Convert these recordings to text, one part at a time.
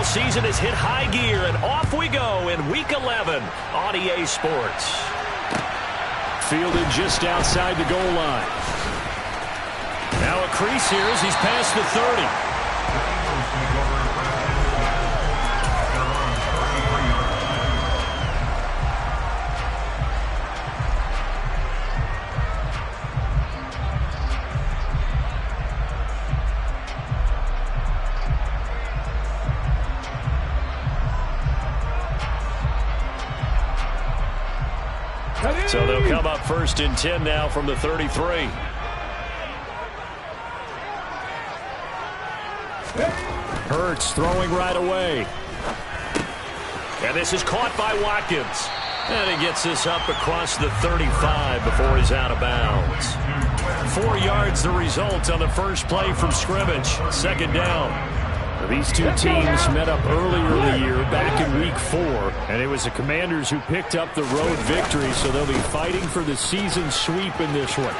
NFL season has hit high gear, and off we go in Week 11 on EA Sports. Fielded just outside the goal line. Now a crease here as he's past the 30. So they'll come up 1st and 10 now from the 33. Hurts throwing right away. And this is caught by Watkins. And he gets this up across the 35 before he's out of bounds. 4 yards the result on the first play from scrimmage. 2nd down. These two teams met up earlier in the year, back in Week 4, and it was the Commanders who picked up the road victory, so they'll be fighting for the season sweep in this one.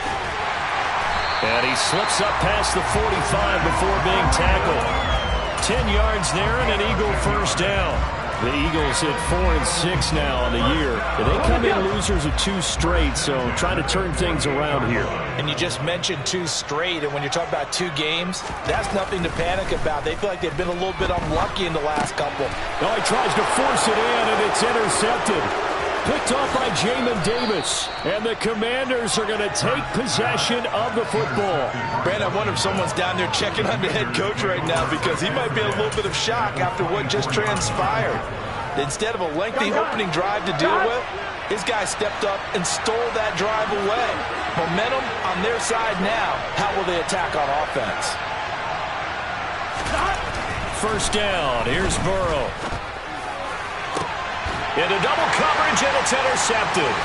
And he slips up past the 45 before being tackled. 10 yards there and an Eagle first down. The Eagles hit 4-6 now on the year. They come in losers of 2 straight, so trying to turn things around here. And you just mentioned 2 straight, and when you're talking about 2 games, that's nothing to panic about. They feel like they've been a little bit unlucky in the last couple. Oh, he tries to force it in, and it's intercepted. Picked off by Jamin Davis. And the Commanders are going to take possession of the football. Brandon, I wonder if someone's down there checking on the head coach right now, because he might be in a little bit of shock after what just transpired. Instead of a lengthy opening drive to deal with, his guy stepped up and stole that drive away. Momentum on their side now. How will they attack on offense? First down. Here's Burrow. Into double coverage, and it's intercepted.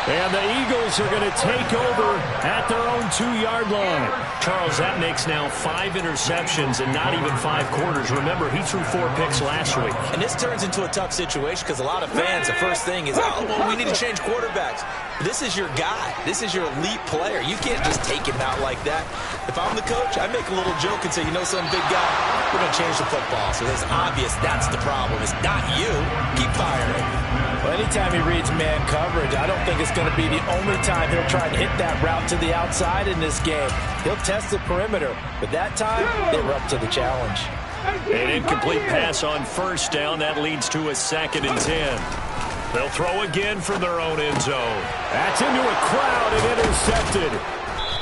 And the Eagles are going to take over at their own 2-yard line. Charles, that makes now 5 interceptions and not even 5 quarters. Remember, he threw 4 picks last week. And this turns into a tough situation because a lot of fans, the first thing is, oh, well, we need to change quarterbacks. This is your guy. This is your elite player. You can't just take him out like that. If I'm the coach, I make a little joke and say, you know, some big guy, we're going to change the football. So it's obvious that's the problem. It's not you. Keep firing. Well, anytime he reads man coverage, I don't think it's going to be the only time he'll try and hit that route to the outside in this game. He'll test the perimeter, but that time, they were up to the challenge. An incomplete pass on first down. That leads to a 2nd and 10. They'll throw again from their own end zone. That's into a crowd and intercepted.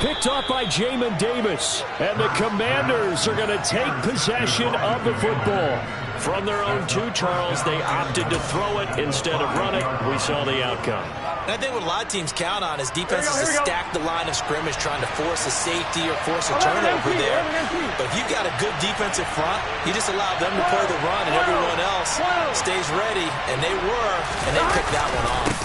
Picked off by Jamin Davis. And the Commanders are going to take possession of the football. From their own 2, Charles, they opted to throw it instead of run it. We saw the outcome. And I think what a lot of teams count on is defenses to stack the line of scrimmage, trying to force a safety or force a turnover there. But if you've got a good defensive front, you just allow them to play the run, and everyone else stays ready. And they were, and they picked that one off.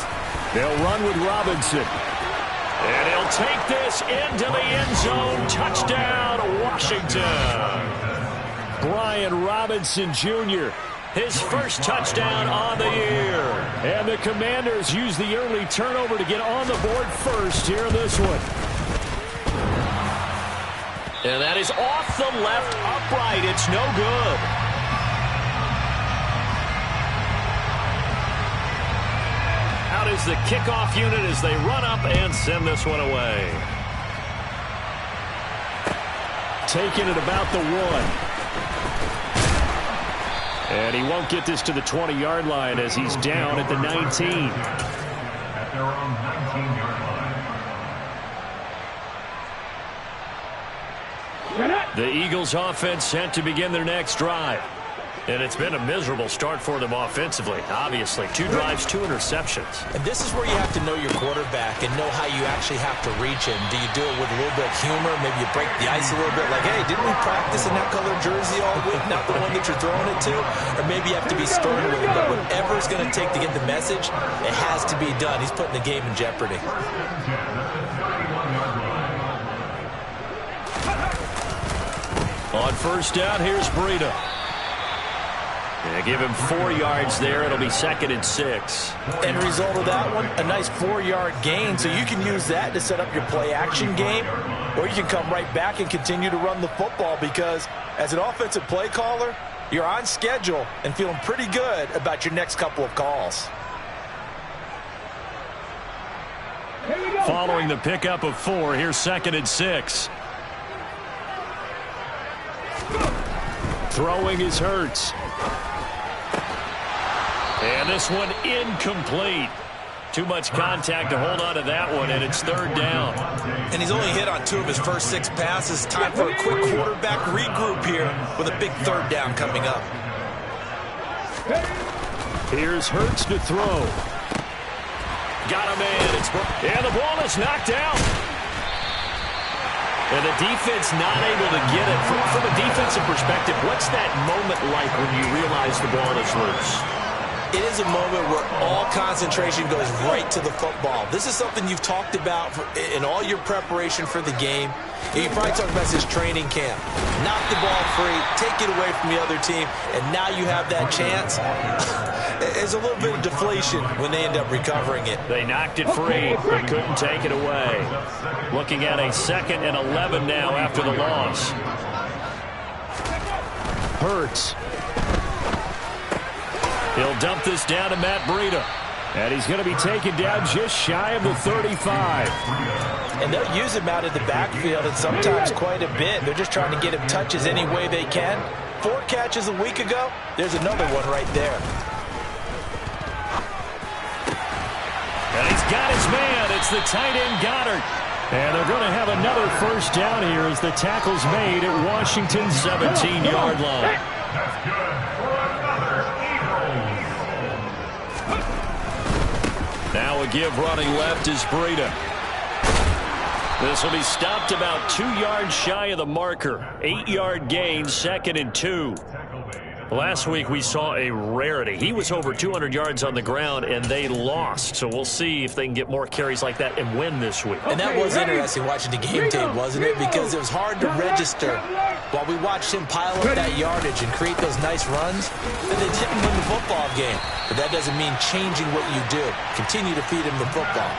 They'll run with Robinson. And he'll take this into the end zone. Touchdown, Washington. Brian Robinson Jr., his first touchdown on the year. And the Commanders use the early turnover to get on the board first here in this one. And that is off the left upright. It's no good. Out is the kickoff unit as they run up and send this one away. Taking it about the 1. And he won't get this to the 20-yard line as he's down at the 19. At their own 19-yard line. The Eagles offense set to begin their next drive. And it's been a miserable start for them offensively. Obviously, 2 drives, 2 interceptions. And this is where you have to know your quarterback and know how you actually have to reach him. Do you do it with a little bit of humor? Maybe you break the ice a little bit like, hey, didn't we practice in that color jersey all week, not the one that you're throwing it to? Or maybe you have to be stern with him. But whatever it's going to take to get the message, it has to be done. He's putting the game in jeopardy. On first down, here's Breida. And give him 4 yards there. It'll be 2nd and 6. End result of that one, a nice 4-yard gain. So you can use that to set up your play-action game, or you can come right back and continue to run the football because as an offensive play caller, you're on schedule and feeling pretty good about your next couple of calls. Following the pickup of 4, here's 2nd and 6. Throwing is Hurts. And this one incomplete. Too much contact to hold on to that one, and it's 3rd down. And he's only hit on 2 of his first 6 passes. Time for a quick quarterback regroup here with a big 3rd down coming up. Here's Hurts to throw. Got him in. And the ball is knocked out. And the defense not able to get it. From a defensive perspective, what's that moment like when you realize the ball is loose? It is a moment where all concentration goes right to the football. This is something you've talked about in all your preparation for the game. And you probably talked about this training camp. Knock the ball free, take it away from the other team, and now you have that chance. There's a little bit of deflation when they end up recovering it. They knocked it free, but couldn't take it away. Looking at a 2nd and 11 now after the loss. Hurts. He'll dump this down to Matt Breida. And he's going to be taken down just shy of the 35. And they'll use him out of the backfield, and sometimes quite a bit. They're just trying to get him touches any way they can. 4 catches a week ago. There's another one right there. And he's got his man. It's the tight end Goddard. And they're going to have another 1st down here as the tackle's made at Washington's 17-yard line. That's good for another Eagles. Now a give running left is Breida. This will be stopped about 2 yards shy of the marker. 8-yard gain, 2nd and 2. Last week we saw a rarity. He was over 200 yards on the ground, and they lost. So we'll see if they can get more carries like that and win this week. And that was interesting watching the game tape, wasn't it? Because it was hard to register while we watched him pile up that yardage and create those nice runs, and they didn't win the football game. But that doesn't mean changing what you do. Continue to feed him the football.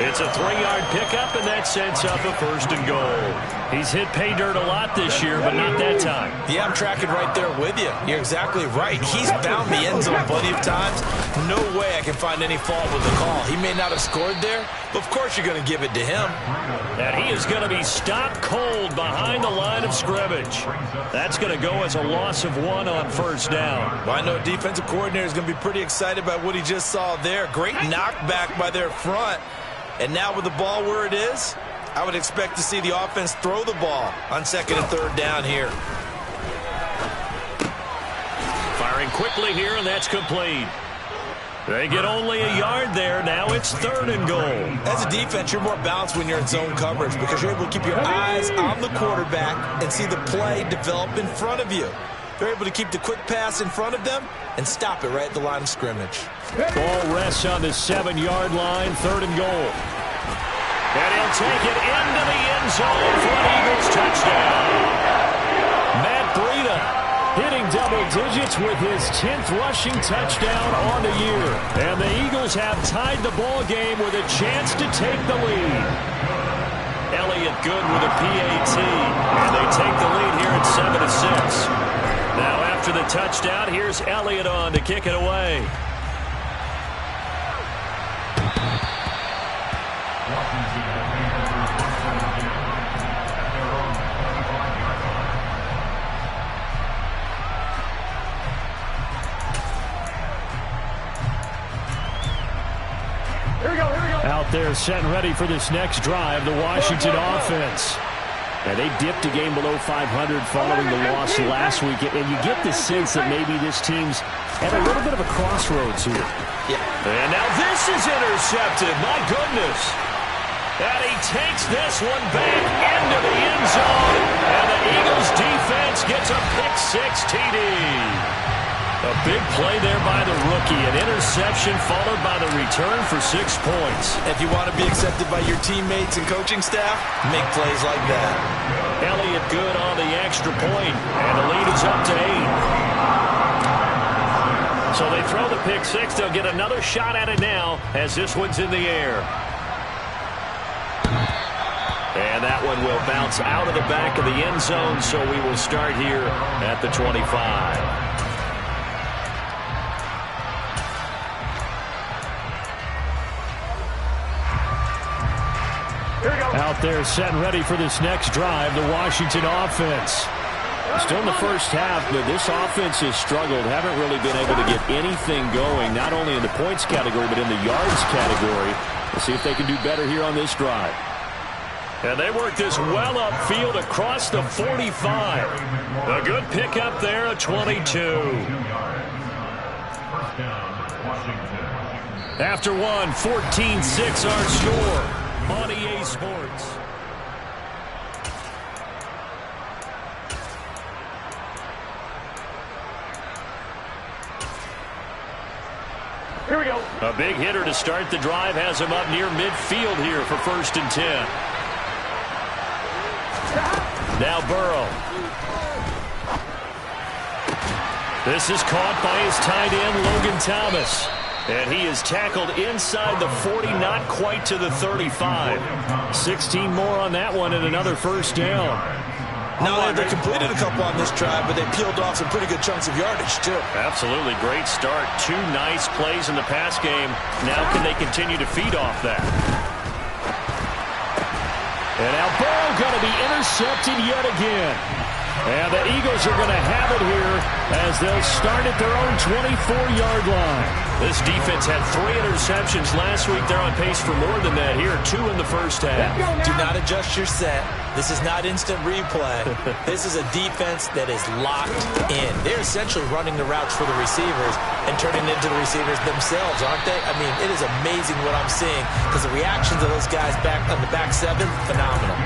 It's a 3-yard pickup, and that sets up a 1st and goal. He's hit pay dirt a lot this year, but not that time. Yeah, I'm tracking right there with you. You're exactly right. He's found the end zone plenty of times. No way I can find any fault with the call. He may not have scored there, but of course you're going to give it to him. And he is going to be stopped cold behind the line of scrimmage. That's going to go as a loss of 1 on 1st down. Well, I know defensive coordinator is going to be pretty excited about what he just saw there. Great knockback by their front. And now with the ball where it is, I would expect to see the offense throw the ball on 2nd and 3rd down here. Firing quickly here, and that's complete. They get only a yard there. Now it's 3rd and goal. As a defense, you're more balanced when you're in zone coverage because you're able to keep your eyes on the quarterback and see the play develop in front of you. They're able to keep the quick pass in front of them and stop it right at the line of scrimmage. Ball rests on the 7-yard line, 3rd and goal. And he'll take it into the end zone for an Eagles touchdown. Matt Breida hitting double digits with his 10th rushing touchdown on the year. And the Eagles have tied the ball game with a chance to take the lead. Elliott Good with a PAT. And they take the lead here at 7-6. Now after the touchdown, here's Elliott on to kick it away. Out there set and ready for this next drive, the Washington offense. And they dipped a game below 500 following the loss last week. And you get the sense that maybe this team's at a little bit of a crossroads here. Yeah. And now this is intercepted. My goodness. And he takes this one back into the end zone. And the Eagles defense gets a pick-6 TD. A big play there by the rookie. An interception followed by the return for 6 points. If you want to be accepted by your teammates and coaching staff, make plays like that. Elliott Good on the extra point, and the lead is up to 8. So they throw the pick-6. They'll get another shot at it now as this one's in the air. And And that one will bounce out of the back of the end zone, so we will start here at the 25. Out there set and ready for this next drive, the Washington offense. Still in the first half, but this offense has struggled. Haven't really been able to get anything going, not only in the points category, but in the yards category. Let's see if they can do better here on this drive. And they work this well upfield across the 45. A good pickup there at 22. After one, 14-6 our score on EA Sports. Here we go. A big hitter to start the drive has him up near midfield here for 1st and 10. Now Burrow. This is caught by his tight end, Logan Thomas. And he is tackled inside the 40, not quite to the 35. 16 more on that one and another 1st down. Now, they completed a couple on this drive, but they peeled off some pretty good chunks of yardage, too. Absolutely. Great start. 2 nice plays in the pass game. Now can they continue to feed off that? And now Burrow going to be intercepted yet again. And the Eagles are going to have it here as they'll start at their own 24-yard line. This defense had 3 interceptions last week. They're on pace for more than that here. 2 in the first half. Do not adjust your set. This is not instant replay. This is a defense that is locked in. They're essentially running the routes for the receivers and turning it into the receivers themselves, aren't they? I mean, it is amazing what I'm seeing because the reactions of those guys back on the back 7, phenomenal.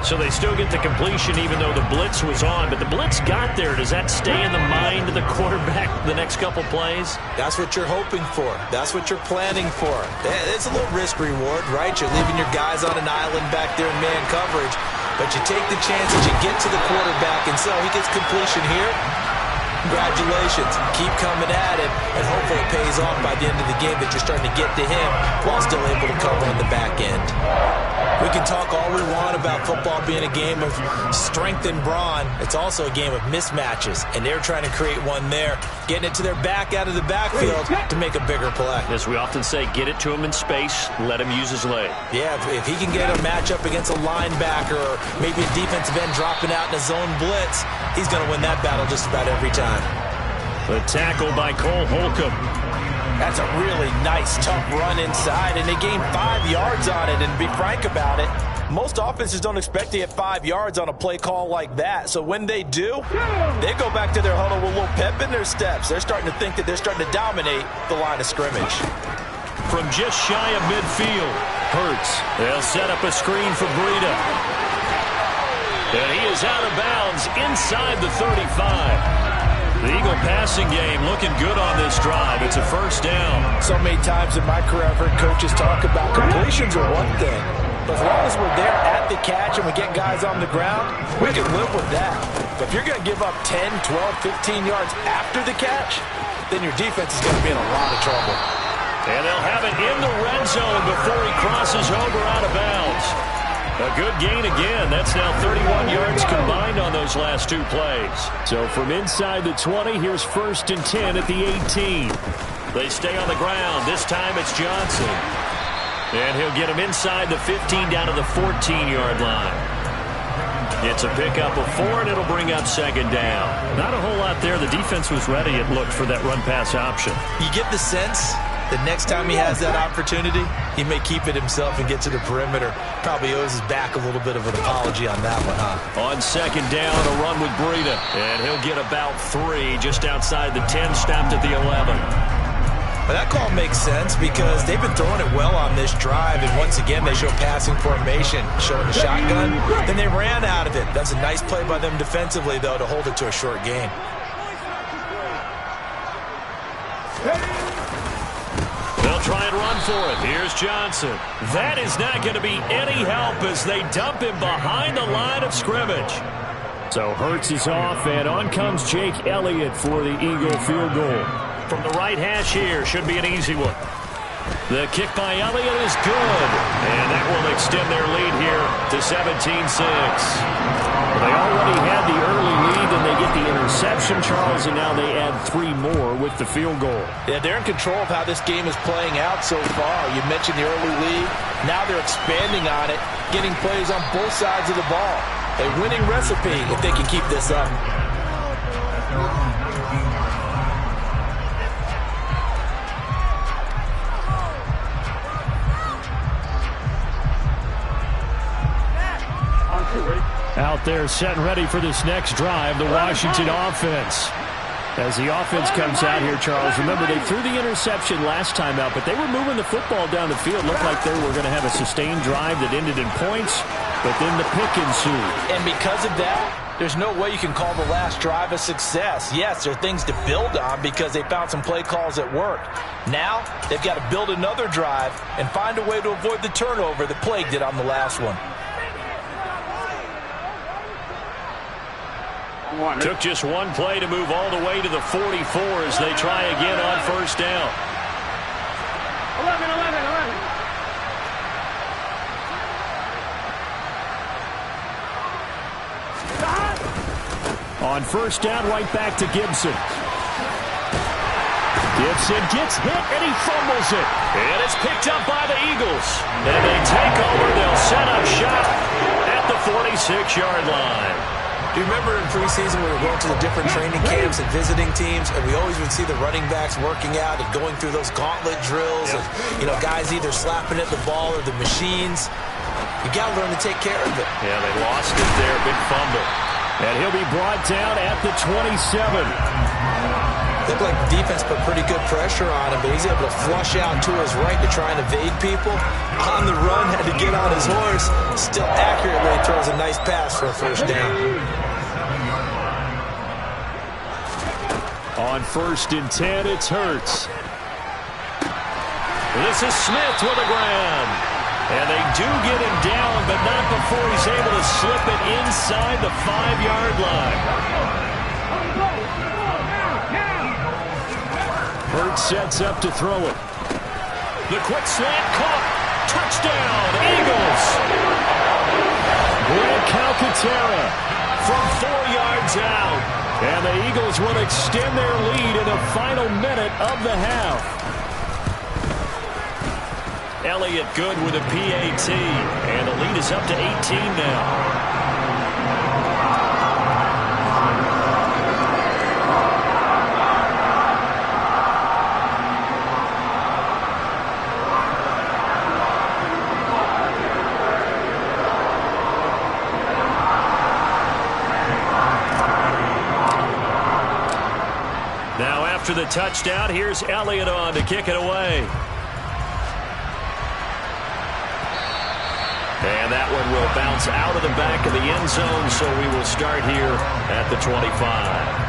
So they still get the completion even though the blitz was on. But the blitz got there. Does that stay in the mind of the quarterback the next couple plays? That's what you're hoping for. That's what you're planning for. It's a little risk-reward, right? You're leaving your guys on an island back there in man coverage. But you take the chance that you get to the quarterback, and so he gets completion here. Congratulations. Keep coming at it, and hopefully it pays off by the end of the game that you're starting to get to him while still able to cover on the back end. We can talk all we want about football being a game of strength and brawn. It's also a game of mismatches, and they're trying to create one there, getting it to their back out of the backfield to make a bigger play. As we often say, get it to him in space, let him use his leg. Yeah, if he can get a matchup against a linebacker or maybe a defensive end dropping out in a zone blitz, he's going to win that battle just about every time. The tackle by Cole Holcomb. That's a really nice, tough run inside, and they gained 5 yards on it. And to be frank about it, most offenses don't expect to get 5 yards on a play call like that. So when they do, they go back to their huddle with a little pep in their steps. They're starting to think that they're starting to dominate the line of scrimmage. From just shy of midfield, Hurts. They'll set up a screen for Breida. And he is out of bounds inside the 35. The Eagle passing game looking good on this drive. It's a 1st down. So many times in my career, I've heard coaches talk about completions are one thing. But as long as we're there at the catch and we get guys on the ground, we can live with that. But if you're going to give up 10, 12, 15 yards after the catch, then your defense is going to be in a lot of trouble. And they'll have it in the red zone before he crosses over out of bounds. A good gain again. That's now 31 yards combined on those last 2 plays. So from inside the 20, here's 1st and 10 at the 18. They stay on the ground. This time it's Johnson. And he'll get him inside the 15 down to the 14-yard line. It's a pickup of 4, and it'll bring up 2nd down. Not a whole lot there. The defense was ready, it looked, for that run-pass option. You get the sense the next time he has that opportunity, he may keep it himself and get to the perimeter. Probably owes his back a little bit of an apology on that one, huh? On 2nd down, a run with Breida. And he'll get about 3 just outside the 10, stopped at the 11. Well, that call makes sense because they've been throwing it well on this drive, and once again they show passing formation, showing the shotgun. Then they ran out of it. That's a nice play by them defensively, though, to hold it to a short gain. They'll try and run for it. Here's Johnson. That is not going to be any help as they dump him behind the line of scrimmage. So Hurts is off, and on comes Jake Elliott for the Eagle field goal. From the right hash here, should be an easy one. The kick by Elliott is good. And that will extend their lead here to 17-6. They already had the early lead, and they get the interception, Charles, and now they add 3 more with the field goal. Yeah, they're in control of how this game is playing out so far. You mentioned the early lead. Now they're expanding on it, getting plays on both sides of the ball. A winning recipe if they can keep this up. Out there set and ready for this next drive, the Washington offense. As the offense comes out here, Charles, remember they threw the interception last time out, but they were moving the football down the field. Looked like they were going to have a sustained drive that ended in points, but then the pick ensued. And because of that, there's no way you can call the last drive a success. Yes, there are things to build on because they found some play calls that worked. Now, they've got to build another drive and find a way to avoid the turnover that plagued it on the last one. Took just one play to move all the way to the 44 as they try again on first down. 11. On first down, right back to Gibson. Gibson gets hit, and he fumbles it. And it's picked up by the Eagles. And they take over. They'll set up shop at the 46-yard line. Do you remember in preseason we were going to the different training camps and visiting teams, and we always would see the running backs working out and going through those gauntlet drills, and guys either slapping at the ball or the machines. You got to learn to take care of it. Yeah, they lost it there, big fumble. And he'll be brought down at the 27. Looked like the defense put pretty good pressure on him, but he's able to flush out to his right to try and evade people. On the run, had to get on his horse. Still accurately throws a nice pass for a first down. On 1st and 10, it's Hurts. This is Smith with a grab. And they do get him down, but not before he's able to slip it inside the 5-yard line. Hurts sets up to throw it. The quick slant caught. Touchdown, Eagles. Grant Calcaterra from 4 yards out. And the Eagles will extend their lead in the final minute of the half. Elliott good with a PAT. And the lead is up to 18 now. After the touchdown, here's Elliott on to kick it away. And that one will bounce out of the back of the end zone, so we will start here at the 25.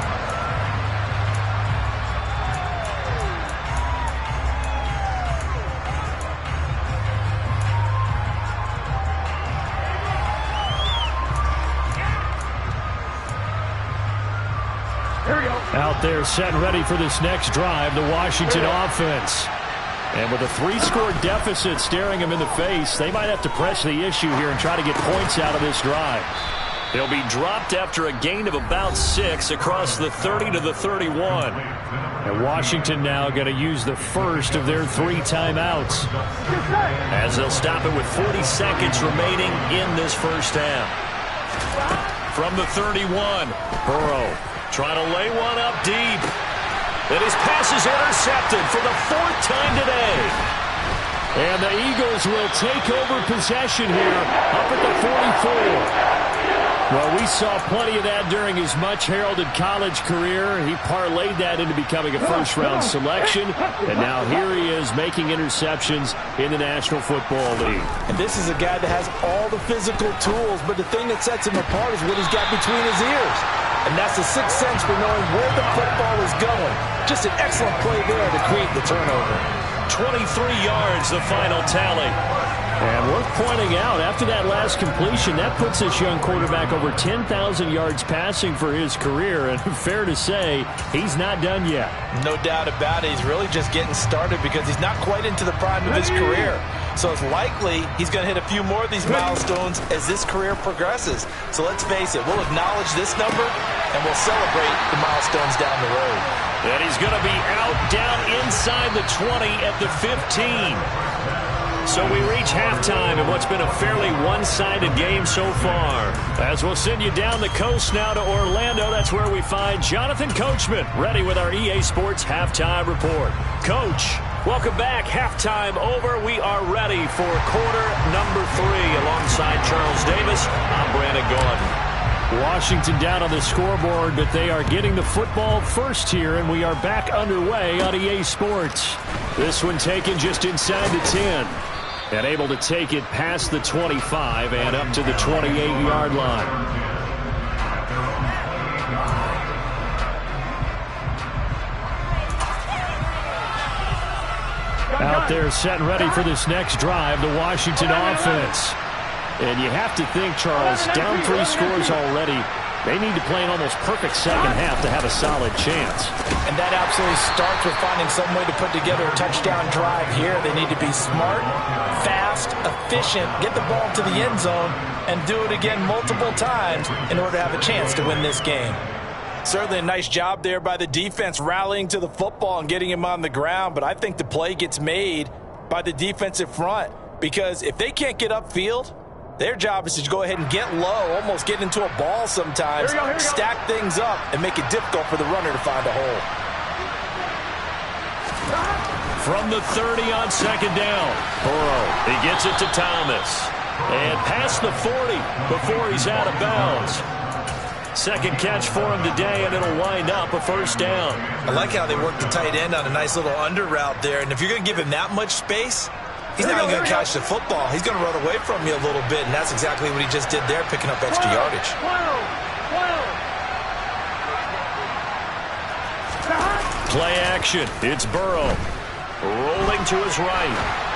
Out there set and ready for this next drive, the Washington offense. And with a 3-score deficit staring them in the face, they might have to press the issue here and try to get points out of this drive. They'll be dropped after a gain of about 6 across the 30 to the 31. And Washington now going to use the first of their 3 timeouts, as they'll stop it with 40 seconds remaining in this first half. From the 31, Burrow trying to lay one up deep. And his pass is intercepted for the 4th time today. And the Eagles will take over possession here up at the 44. Well, we saw plenty of that during his much-heralded college career. He parlayed that into becoming a first-round selection. And now here he is making interceptions in the National Football League. And this is a guy that has all the physical tools, but the thing that sets him apart is what he's got between his ears. And that's the sixth sense for knowing where the football is going. Just an excellent play there to create the turnover. 23 yards, the final tally. And worth pointing out, after that last completion, that puts this young quarterback over 10,000 yards passing for his career. And fair to say, he's not done yet. No doubt about it. He's really just getting started because he's not quite into the prime of his career. So it's likely he's going to hit a few more of these milestones as this career progresses. So let's face it, we'll acknowledge this number, and we'll celebrate the milestones down the road. And he's going to be out down inside the 20 at the 15. So we reach halftime in what's been a fairly one-sided game so far. As we'll send you down the coast now to Orlando, that's where we find Jonathan Coachman ready with our EA Sports Halftime Report. Coach, welcome back. Halftime over. We are ready for quarter number 3 alongside Charles Davis. I'm Brandon Gaudin. Washington down on the scoreboard, but they are getting the football first here, and we are back underway on EA Sports. This one taken just inside the 10. And able to take it past the 25 and up to the 28-yard line. Out there set and ready for this next drive, the Washington offense. And you have to think, Charles, down 3 scores already. They need to play an almost perfect second half to have a solid chance. And that absolutely starts with finding some way to put together a touchdown drive here. They need to be smart, fast, efficient, get the ball to the end zone, and do it again multiple times in order to have a chance to win this game. Certainly a nice job there by the defense rallying to the football and getting him on the ground, but I think the play gets made by the defensive front, because if they can't get upfield, their job is to go ahead and get low, almost get into a ball sometimes, stack things up, and make it difficult for the runner to find a hole. From the 30 on second down, Burrow, he gets it to Thomas. And past the 40 before he's out of bounds. Second catch for him today, and it'll wind up a first down. I like how they work the tight end on a nice little under route there, and if you're going to give him that much space, he's not even going to catch the football. He's going to run away from you a little bit, and that's exactly what he just did there, picking up extra yardage. Play action. It's Burrow. Rolling to his right.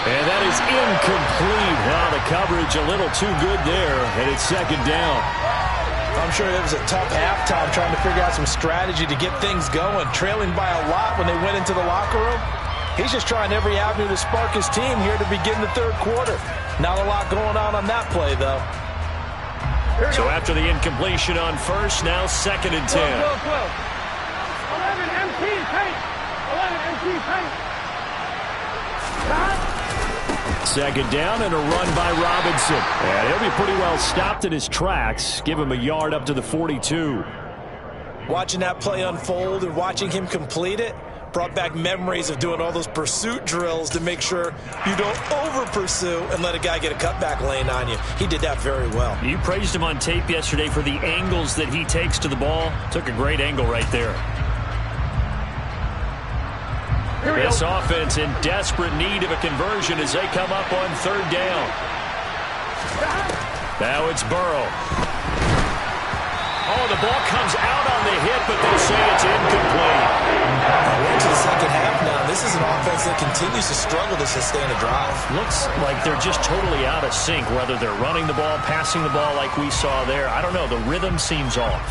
And that is incomplete. Now the coverage a little too good there, and it's second down. I'm sure it was a tough halftime trying to figure out some strategy to get things going. Trailing by a lot when they went into the locker room. He's just trying every avenue to spark his team here to begin the third quarter. Not a lot going on that play, though. So after the incompletion on first, now second and 10. 11 MT paint. 11 MT paint. Second down and a run by Robinson. And he'll be pretty well stopped in his tracks. Give him a yard up to the 42. Watching that play unfold and watching him complete it brought back memories of doing all those pursuit drills to make sure you don't over-pursue and let a guy get a cutback lane on you. He did that very well. You praised him on tape yesterday for the angles that he takes to the ball. Took a great angle right there. This offense in desperate need of a conversion as they come up on third down. Now it's Burrow. Oh, the ball comes out on the hit, but they say it's incomplete. We're into the second half now. This is an offense that continues to struggle to sustain a drive. Looks like they're just totally out of sync, whether they're running the ball, passing the ball like we saw there. I don't know. The rhythm seems off.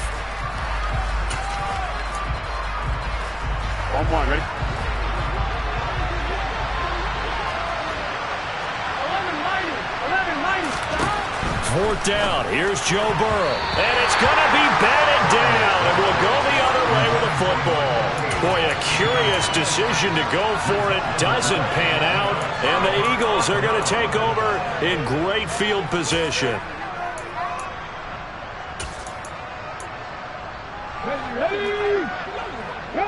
1-1, ready? Fourth down. Here's Joe Burrow. And it's going to be batted down. And we'll go the other way with the football. Boy, a curious decision to go for it. Doesn't pan out. And the Eagles are going to take over in great field position. Ready? Go!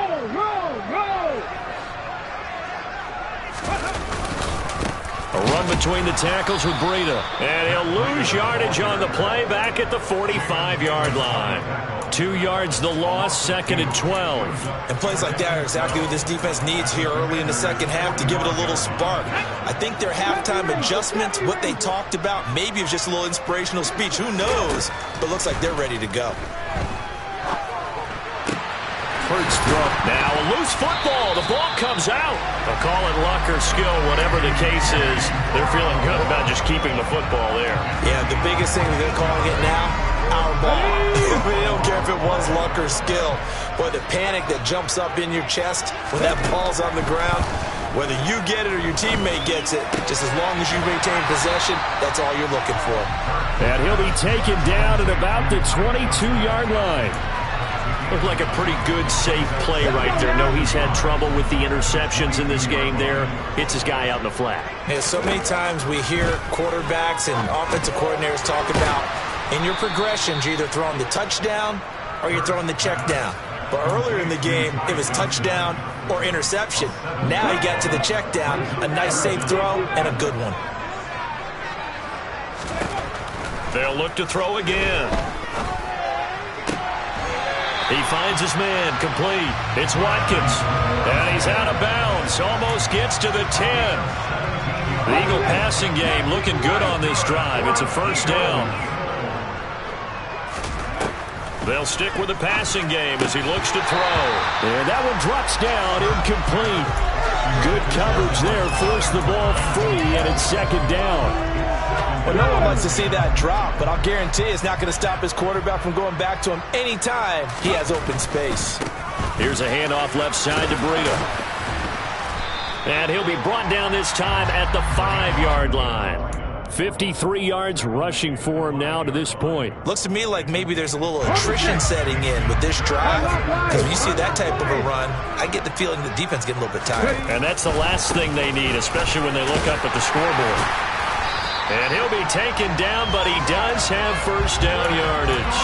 A run between the tackles with Breida. And he'll lose yardage on the play back at the 45-yard line. 2 yards the loss, second and 12. And plays like that are exactly what this defense needs here early in the second half to give it a little spark. I think their halftime adjustment, what they talked about, maybe it was just a little inspirational speech. Who knows? But looks like they're ready to go. Hurts throw. Now a loose football. The ball comes out. They'll call it luck or skill, whatever the case is. They're feeling good about just keeping the football there. Yeah, the biggest thing they're calling it now, our ball. They don't care if it was luck or skill. Boy, the panic that jumps up in your chest when that ball's on the ground, Whether you get it or your teammate gets it, just as long as you maintain possession, that's all you're looking for. And he'll be taken down at about the 22-yard line. Looked like a pretty good, safe play right there. No, he's had trouble with the interceptions in this game there. Hits his guy out in the flat. Yeah, so many times we hear quarterbacks and offensive coordinators talk about in your progressions, you're either throwing the touchdown or you're throwing the check down. But earlier in the game, it was touchdown or interception. Now he got to the check down, a nice safe throw, and a good one. They'll look to throw again. He finds his man, complete. It's Watkins, and he's out of bounds. Almost gets to the 10. The Eagle passing game looking good on this drive. It's a first down. They'll stick with the passing game as he looks to throw. And that one drops down, incomplete. Good coverage there, forced the ball free, and it's second down. Well, no one wants to see that drop, but I'll guarantee it's not going to stop his quarterback from going back to him anytime he has open space. Here's a handoff left side to Breida. And he'll be brought down this time at the 5-yard line. 53 yards rushing for him now to this point. Looks to me like maybe there's a little attrition setting in with this drive. Because when you see that type of a run, I get the feeling the defense getting a little bit tired. And that's the last thing they need, especially when they look up at the scoreboard. And he'll be taken down, but he does have first down yardage.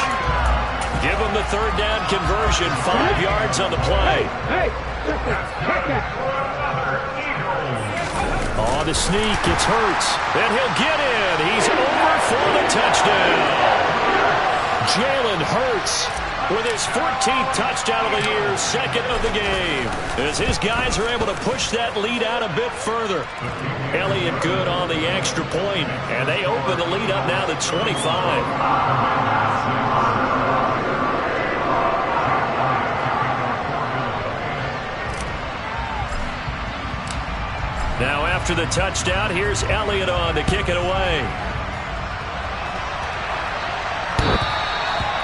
Give him the third down conversion, 5 yards on the play. On the sneak, it's Hurts, and he'll get in. He's over for the touchdown. Jalen Hurts with his 14th touchdown of the year, second of the game, as his guys are able to push that lead out a bit further. Elliott good on the extra point, and they open the lead up now to 25. Now after the touchdown, here's Elliott on to kick it away.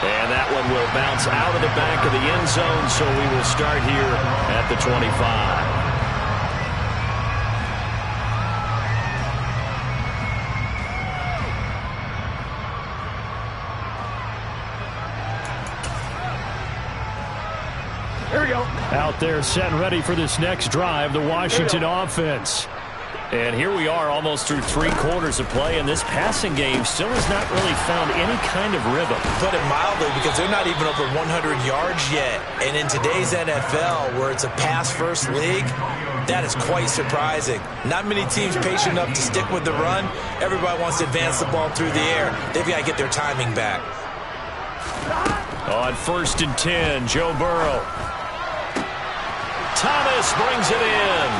And that one will bounce out of the back of the end zone, so we will start here at the 25. Here we go. Out there set and ready for this next drive, the Washington offense. And here we are almost through 3 quarters of play, and this passing game still has not really found any kind of rhythm. Put it mildly, because they're not even over 100 yards yet. And in today's NFL, where it's a pass-first league, that is quite surprising. Not many teams patient enough to stick with the run. Everybody wants to advance the ball through the air. They've got to get their timing back. On 1st and 10, Joe Burrow. Thomas brings it in.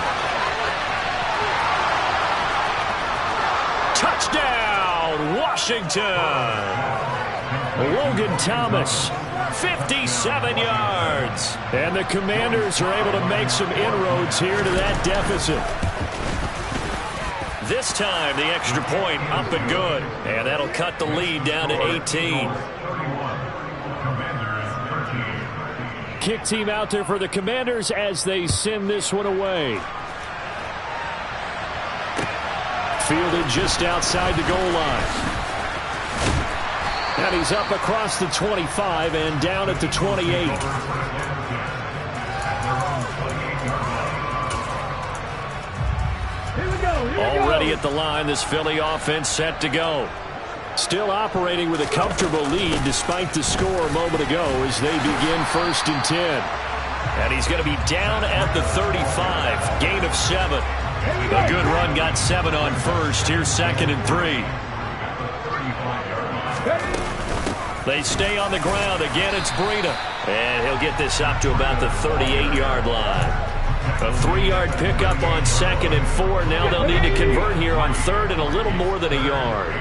Touchdown, Washington. Logan Thomas, 57 yards. And the Commanders are able to make some inroads here to that deficit. This time, the extra point up and good. And that'll cut the lead down to 18. Kick team out there for the Commanders as they send this one away. Fielded just outside the goal line. And he's up across the 25 and down at the 28. Already at the line, this Philly offense set to go. Still operating with a comfortable lead despite the score a moment ago as they begin 1st and 10. And he's going to be down at the 35. Gain of 7. A good run got 7 on first. Here's 2nd and 3. They stay on the ground. Again, it's Breida. And he'll get this up to about the 38-yard line. A 3-yard pickup on 2nd and 4. Now they'll need to convert here on 3rd and a little more than a yard.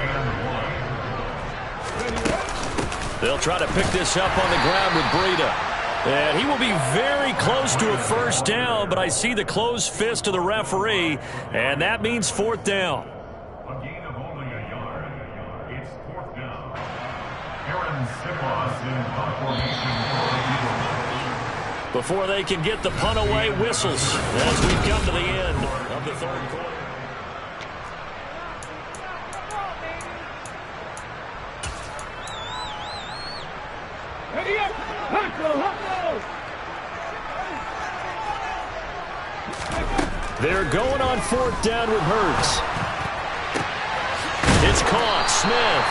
They'll try to pick this up on the ground with Breida. And he will be very close to a first down, but I see the closed fist of the referee, and that means 4th down. A gain of only a yard. It's 4th down. Aaron Simos in the formation for the Eagles. before they can get the punt away whistles as we come to the end of the third quarter. They're going on fourth down with Hurts. It's caught. Smith.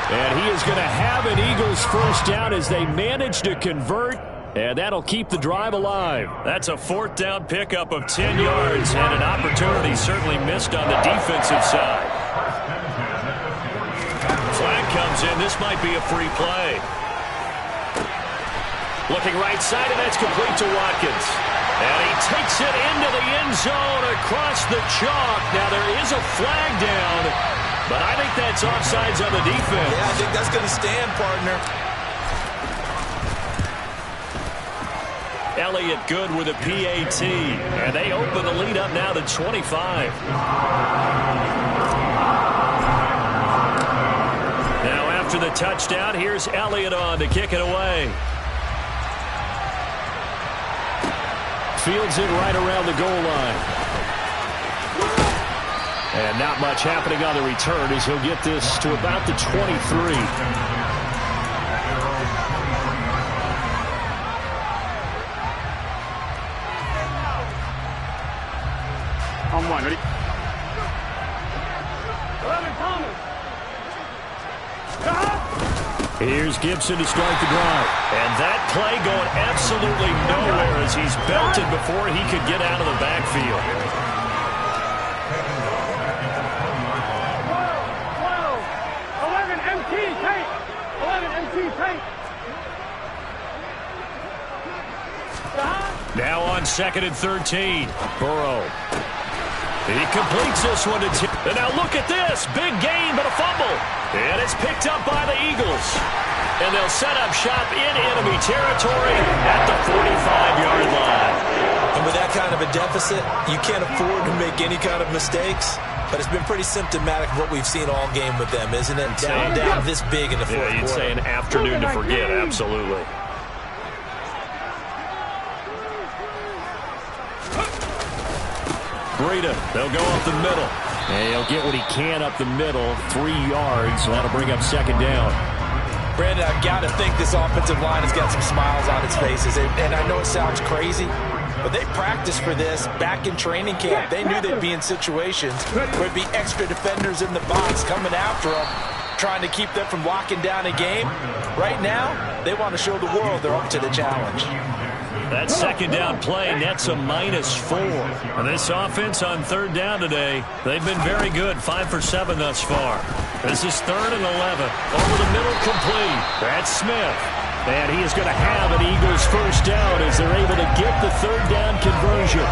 And he is going to have an Eagles first down as they manage to convert. And that'll keep the drive alive. That's a fourth down pickup of 10 yards and an opportunity certainly missed on the defensive side. Flag comes in. This might be a free play. Looking right side, and that's complete to Watkins. And he takes it into the end zone across the chalk. Now there is a flag down, but I think that's offsides on the defense. Yeah, I think that's going to stand, partner. Elliott good with a PAT, and they open the lead up now to 25. Now after the touchdown, here's Elliott on to kick it away. Fields it right around the goal line. And not much happening on the return as he'll get this to about the 23. On one, ready? 11, Thomas. Here's Gibson to start the drive. And that play going absolutely nowhere as he's belted before he could get out of the backfield. 12, 11, MT, tape. 11, MT, tape. Now on 2nd and 13. Burrow. He completes this one to Tim. And now look at this. Big gain, but a fumble. And it's picked up by the Eagles. And they'll set up shop in enemy territory at the 45-yard line. And with that kind of a deficit, you can't afford to make any kind of mistakes. But it's been pretty symptomatic of what we've seen all game with them, isn't it? Down this big in the fourth quarter. Yeah, you'd say an afternoon to forget. Absolutely. Breida, they'll go up the middle. And he'll get what he can up the middle, 3 yards. That'll bring up second down. Brandon, I've got to think this offensive line has got some smiles on its faces. And I know it sounds crazy, but they practiced for this back in training camp. They knew they'd be in situations where there'd be extra defenders in the box coming after them, trying to keep them from locking down a game. Right now, they want to show the world they're up to the challenge. That second down play nets a -4. And this offense on third down today, they've been very good, 5 for 7 thus far. This is 3rd and 11. Over the middle, complete. That's Smith. And he is going to have an Eagles first down as they're able to get the third down conversion.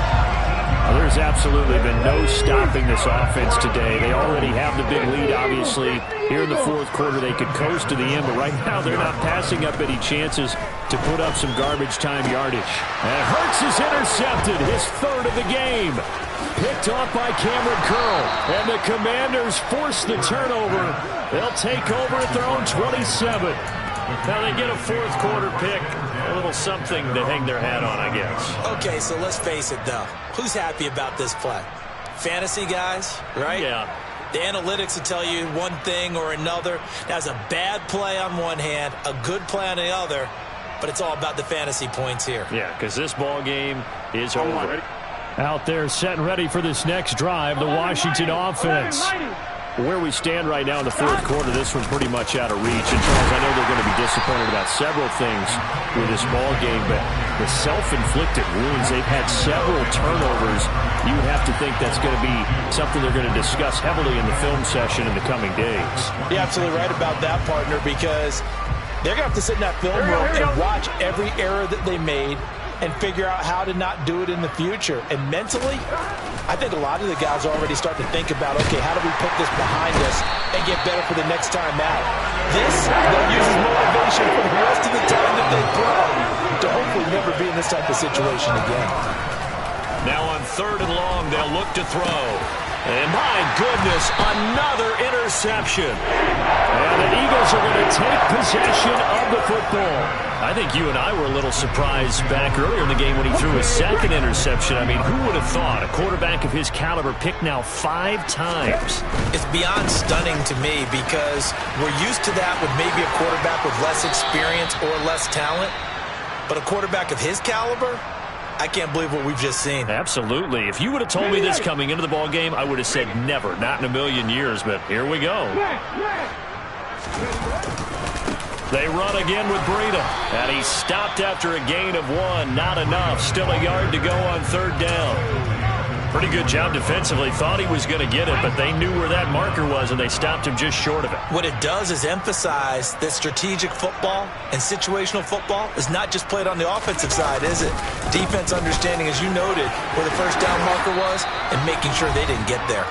Well, there's absolutely been no stopping this offense today. They already have the big lead, obviously. Here in the fourth quarter, they could coast to the end, but right now they're not passing up any chances to put up some garbage time yardage. And Hurts is intercepted, his 3rd of the game. Picked off by Cameron Curl. And the Commanders force the turnover. They'll take over at their own 27. Now they get a fourth quarter pick. A little something to hang their hat on, I guess. Okay, so let's face it, though. Who's happy about this play? Fantasy guys, right? Yeah. The analytics will tell you one thing or another. That's a bad play on one hand, a good play on the other, but it's all about the fantasy points here. Yeah, because this ball game is over. Out there setting ready for this next drive, the Washington offense. Where we stand right now in the fourth quarter, this one's pretty much out of reach. And Charles, I know they're going to be disappointed about several things with this ball game, but the self-inflicted wounds, they've had several turnovers. You have to think that's going to be something they're going to discuss heavily in the film session in the coming days. You're absolutely right about that, partner, because they're going to have to sit in that film room and watch every error that they made and figure out how to not do it in the future. And mentally, I think a lot of the guys are already starting to think about, okay, how do we put this behind us and get better for the next time out? This, they'll use as motivation for the rest of the time that they play to hopefully never be in this type of situation again. Now on 3rd and long, they'll look to throw. And my goodness, another interception. And the Eagles are going to take possession of the football. I think you and I were a little surprised back earlier in the game when he threw his second interception. I mean, who would have thought a quarterback of his caliber picked now 5 times? It's beyond stunning to me because we're used to that with maybe a quarterback with less experience or less talent. But a quarterback of his caliber, I can't believe what we've just seen. Absolutely. If you would have told me this coming into the ball game, I would have said never, not in a million years, but here we go. They run again with Breida, and he's stopped after a gain of 1. Not enough. Still a yard to go on 3rd down. Pretty good job defensively. Thought he was going to get it, but they knew where that marker was, and they stopped him just short of it. What it does is emphasize that strategic football and situational football is not just played on the offensive side, is it? Defense understanding, as you noted, where the 1st down marker was and making sure they didn't get there.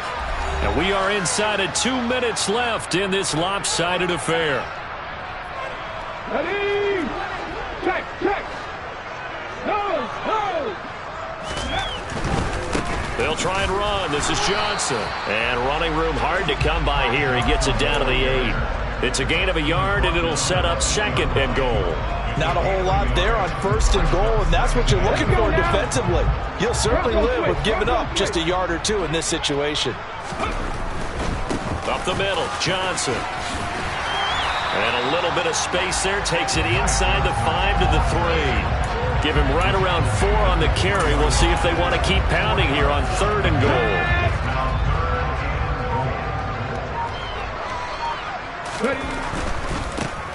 And we are inside of 2 minutes left in this lopsided affair. Ready? Check, check. No. They'll try and run. This is Johnson. And running room hard to come by here. He gets it down to the 8. It's a gain of a yard, and it'll set up 2nd and goal. Not a whole lot there on 1st and goal, and that's what you're looking for defensively. You'll certainly live with giving up just a yard or 2 in this situation. Up the middle, Johnson. And a little bit of space there. Takes it inside the 5 to the 3. Give him right around 4 on the carry. We'll see if they want to keep pounding here on 3rd and goal.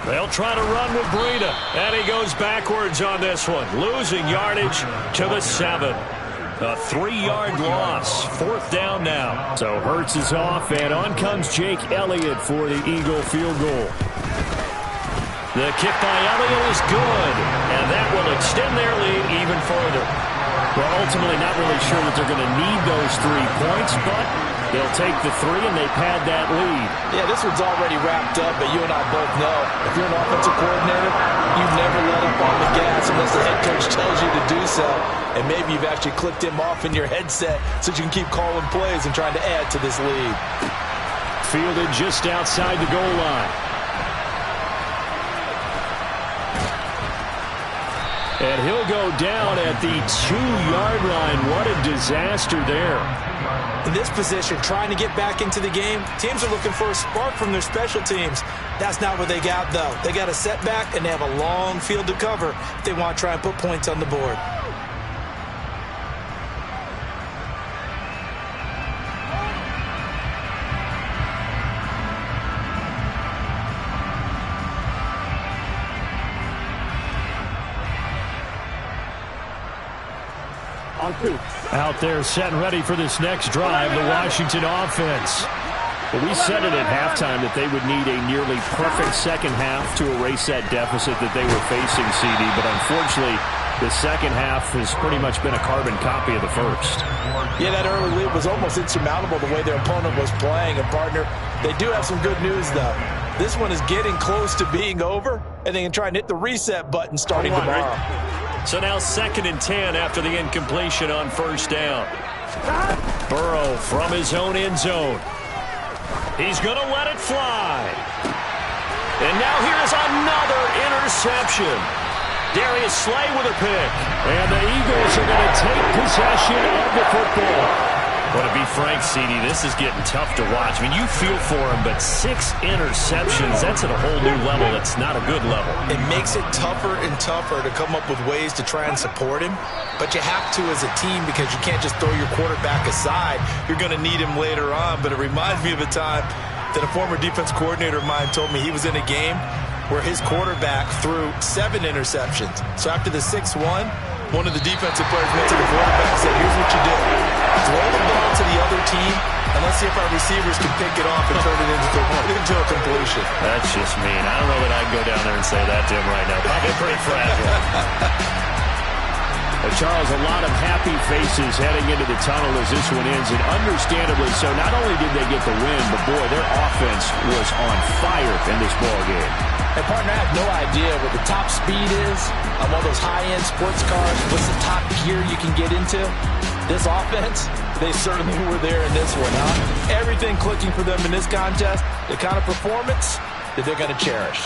They'll try to run with Breida. And he goes backwards on this one. Losing yardage to the 7. A 3-yard loss. 4th down now. So Hurts is off, and on comes Jake Elliott for the Eagle field goal. The kick by Elliott is good, and that will extend their lead even further. Well, ultimately not really sure that they're going to need those 3 points, but they'll take the 3 and they pad that lead. Yeah, this one's already wrapped up, but you and I both know if you're an offensive coordinator, you never let up on the gas unless the head coach tells you to do so. And maybe you've actually clicked him off in your headset so you can keep calling plays and trying to add to this lead. Fielded just outside the goal line. And he'll go down at the 2-yard line. What a disaster there. In this position, trying to get back into the game, teams are looking for a spark from their special teams. That's not what they got, though. They got a setback, and they have a long field to cover if they want to try and put points on the board. Out there set and ready for this next drive, the Washington offense. Well, we said it at halftime that they would need a nearly perfect second half to erase that deficit that they were facing, CD, but unfortunately the second half has pretty much been a carbon copy of the first. Yeah, that early lead was almost insurmountable the way their opponent was playing. And, partner, they do have some good news, though. This one is getting close to being over, and they can try and hit the reset button starting tomorrow. So now 2nd and 10 after the incompletion on 1st down. Burrow from his own end zone. He's going to let it fly. And now here's another interception. Darius Slay with a pick. And the Eagles are going to take possession of the football. But to be frank, CD, this is getting tough to watch. I mean, you feel for him, but 6 interceptions, that's at a whole new level. That's not a good level. It makes it tougher and tougher to come up with ways to try and support him. But you have to as a team because you can't just throw your quarterback aside. You're going to need him later on. But it reminds me of a time that a former defense coordinator of mine told me he was in a game where his quarterback threw 7 interceptions. So after the 6th one of the defensive players went to the quarterback and said, here's what you do. Throw the ball to the other team, and let's see if our receivers can pick it off and turn it into a completion. That's just mean. I don't know that I'd go down there and say that to him right now. Probably pretty fragile. Charles, a lot of happy faces heading into the tunnel as this one ends, and understandably so. Not only did they get the win, but boy, their offense was on fire in this ball game. And partner, I have no idea what the top speed is on one of those high-end sports cars. What's the top gear you can get into? This offense, They certainly were there in this one, huh? Everything clicking for them in this contest, the kind of performance that they're going to cherish.